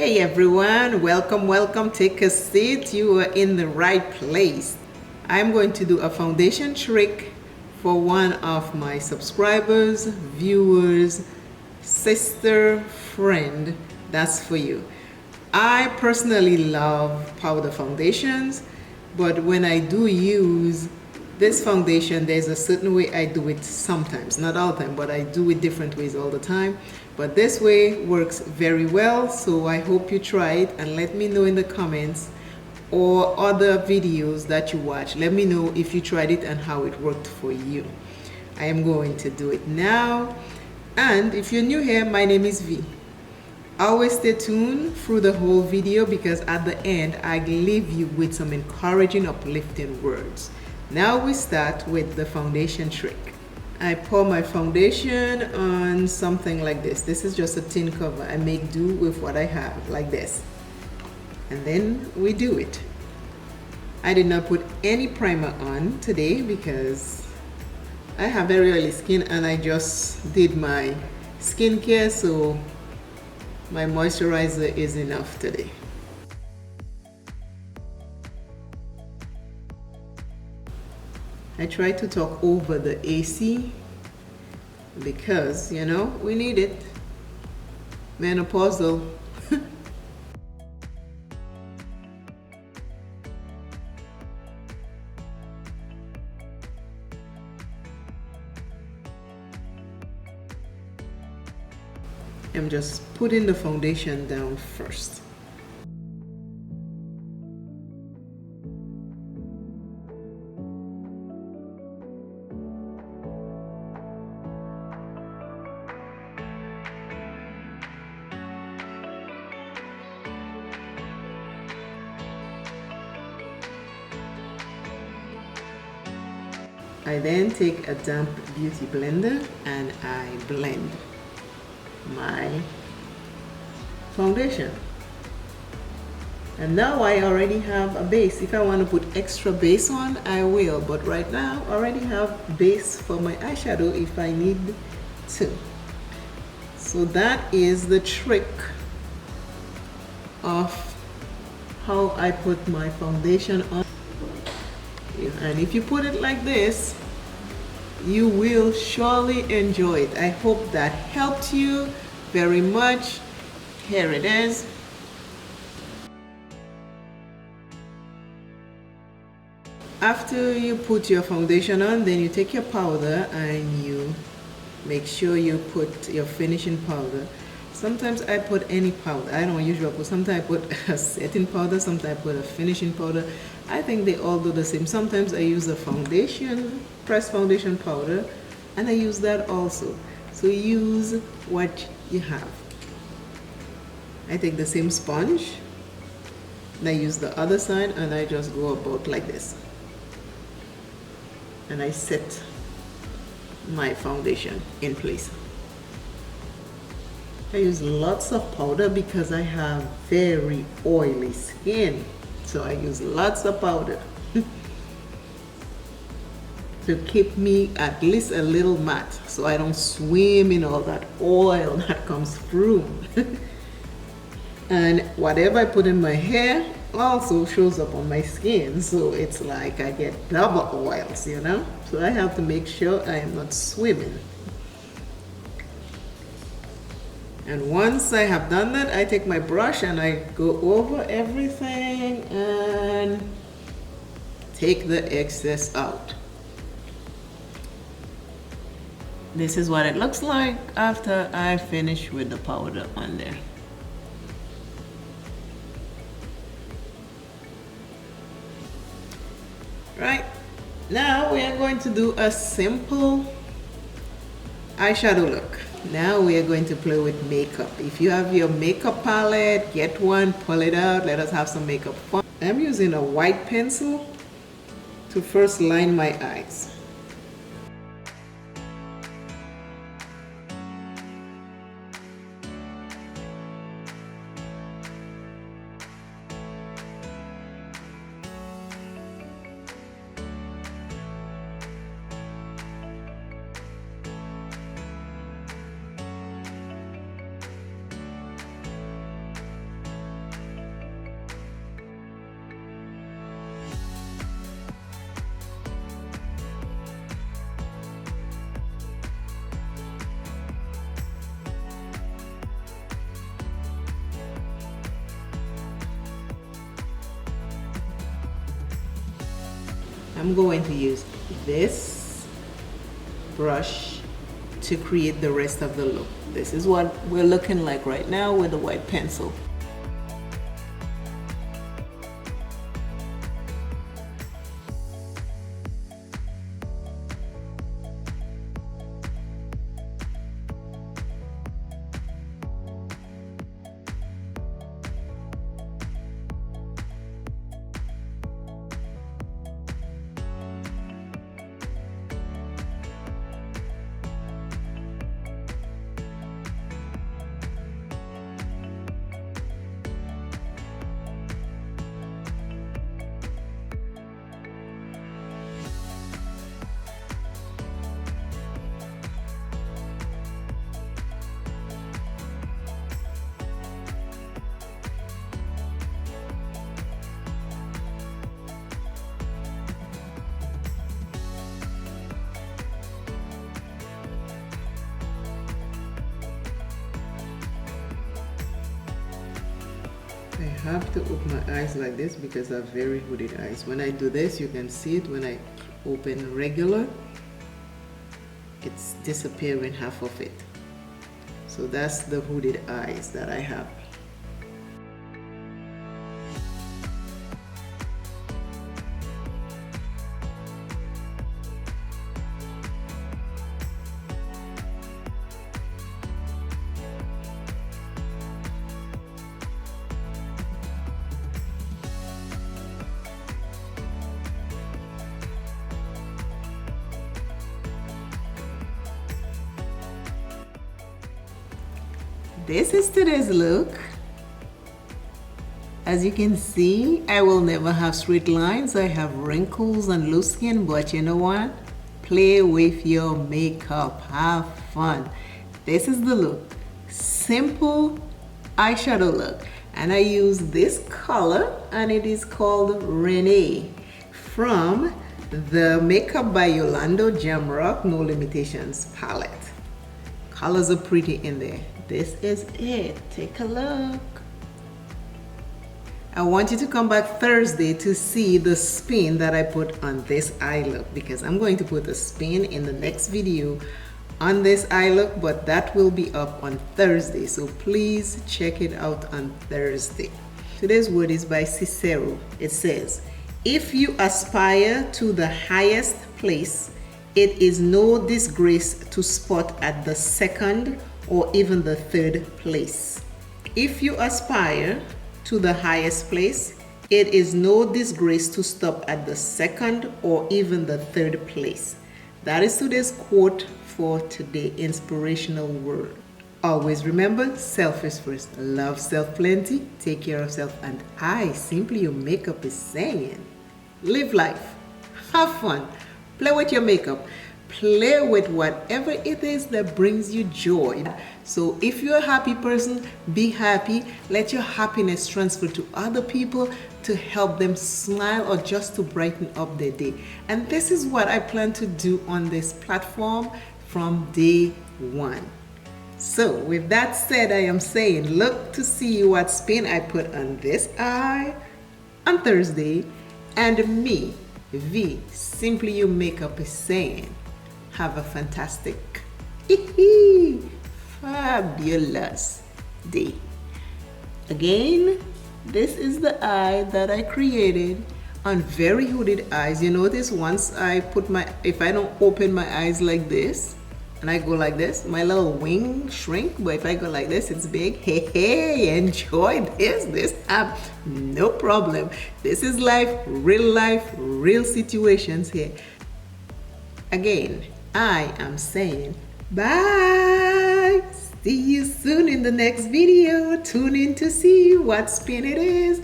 Hey everyone, welcome. Take a seat. You are in the right place. I'm going to do a foundation trick for one of my subscribers, viewers, sister, friend. That's for you. I personally love powder foundations, but when I do use this foundation, there's a certain way I do it sometimes, not all the time, but I do it different ways all the time. But this way works very well, so I hope you try it and let me know in the comments or other videos that you watch. Let me know if you tried it and how it worked for you. I am going to do it now. And if you're new here, my name is V. Always stay tuned through the whole video because at the end I leave you with some encouraging, uplifting words. Now we start with the foundation trick. I pour my foundation on something like this. This is just a tin cover. I make do with what I have, like this. And then we do it. I did not put any primer on today because I have very oily skin and I just did my skincare, so my moisturizer is enough today. I try to talk over the AC because, you know, we need it. Menopausal. I'm just putting the foundation down first. I then take a damp beauty blender and I blend my foundation. And now I already have a base. If I want to put extra base on, I will, but right now I already have base for my eyeshadow if I need to. So that is the trick of how I put my foundation on. And if you put it like this, you will surely enjoy it. I hope that helped you very much. Here it is. After you put your foundation on, then you take your powder and you make sure you put your finishing powder. Sometimes I put any powder. I don't usually put, sometimes I put a setting powder, sometimes I put a finishing powder. I think they all do the same. Sometimes I use a foundation, pressed foundation powder, and I use that also. So use what you have. I take the same sponge, and I use the other side, and I just go about like this. And I set my foundation in place. I use lots of powder because I have very oily skin. So I use lots of powder to keep me at least a little matte so I don't swim in all that oil that comes through. And whatever I put in my hair also shows up on my skin, so it's like I get double oils, you know? So I have to make sure I am not swimming. And once I have done that, I take my brush and I go over everything and take the excess out. This is what it looks like after I finish with the powder on there. Right, now we are going to do a simple eyeshadow look. Now we are going to play with makeup. If you have your makeup palette, get one, pull it out, let us have some makeup fun. I'm using a white pencil to first line my eyes. I'm going to use this brush to create the rest of the look. This is what we're looking like right now with the white pencil. I have to open my eyes like this because I have very hooded eyes. When I do this, you can see it. When I open regular, it's disappearing half of it. So that's the hooded eyes that I have. This is today's look. As you can see, I will never have straight lines. I have wrinkles and loose skin, but you know what? Play with your makeup, have fun. This is the look. Simple eyeshadow look. And I use this color, and it is called Renee from the Makeup by Yolanda Jamrock No Limitations palette. Colors are pretty in there. This is it. Take a look. I want you to come back Thursday to see the spin that I put on this eye look, because I'm going to put a spin in the next video on this eye look, but that will be up on Thursday. So please check it out on Thursday. Today's word is by Cicero. It says, if you aspire to the highest place, it is no disgrace to spot at the second or even the third place. If you aspire to the highest place, it is no disgrace to stop at the second or even the third place. That is today's quote for today, inspirational word. Always remember, self is first. Love self plenty, take care of self, and I, Simply Your Makeup, is saying, live life, have fun, play with your makeup. Play with whatever it is that brings you joy. So if you're a happy person, be happy. Let your happiness transfer to other people to help them smile or just to brighten up their day. And this is what I plan to do on this platform from day one. So with that said, I am saying, look to see what spin I put on this eye on Thursday. And me, V, Simply Your Makeup, is saying, have a fantastic, fabulous day. Again, this is the eye that I created on very hooded eyes. You notice once I put if I don't open my eyes like this and I go like this, my little wing shrink, but if I go like this, it's big. Hey, enjoy this app, no problem. This is life, real situations here. Again, I am saying bye. See you soon in the next video. Tune in to see what spin it is.